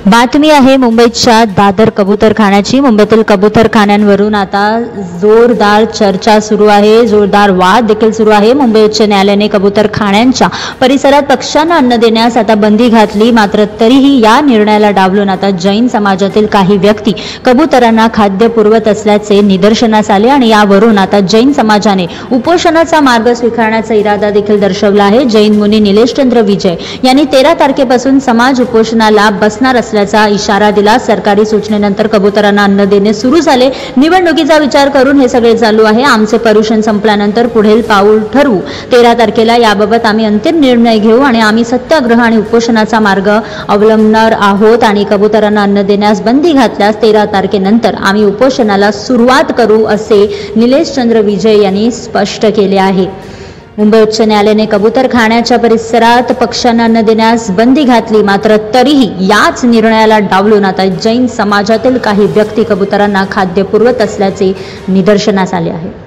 बातमी आहे मुंबईच्या दादर कबूतरखान्याची। मुंबईतील कबूतरखान्यांवरून आता जोरदार चर्चा सुरू आहे, जोरदार वाद देखील सुरू आहे। मुंबई उच्च न्यायालयाने कबूतरखान्यांच्या परिसरात पक्ष्यांना अन्न देण्यास आता बंदी घातली, मात्र तरीही या निर्णयाला डावलून आता जैन समाजातील काही व्यक्ती कबूतरांना खाद्य पुरवत असल्याचे निदर्शनास आले आणि यावरून आता जैन समाजाने उपोषणाचा मार्ग स्वीकारण्याचा इरादा देखील दर्शवला आहे। जैन मुनी निलेशचंद्र विजय यांनी 13 तारखेपासून समाज उपोषणाला बसणार असल्याचा इशारा दिला। सरकारी सूचनेनंतर कबूतरांना अन्न देणे सुरू झाले। निवडणुकीचा विचार करून हे सगळे चालू आहे। आमचे परुषण संपल्यानंतर पुढील पाऊल ठरवू। 13 तारखेला याबाबत आम्ही अंतिम निर्णय घेऊ आणि आम्ही सत्याग्रह आणि उपोषणाचा मार्ग अवलंबणार आहोत आणि कबूतरांना अन्न देण्यास बंदी घातल्यास 13 तारखेनंतर आम्ही उपोषणाला सुरुवात करू, असे निलेशचंद्र विजय यांनी स्पष्ट केले आहे। मुंबई उच्च न्यायालयाने कबूतरखान्याच्या परिसरात पक्ष्यांना अन्न देण्यास बंदी घातली, मात्र तरीही याच निर्णयाला डावलून आता जैन समाजातील काही व्यक्ती कबूतरांना खाद्य पुरवत असल्याचे निदर्शनास आले आहे।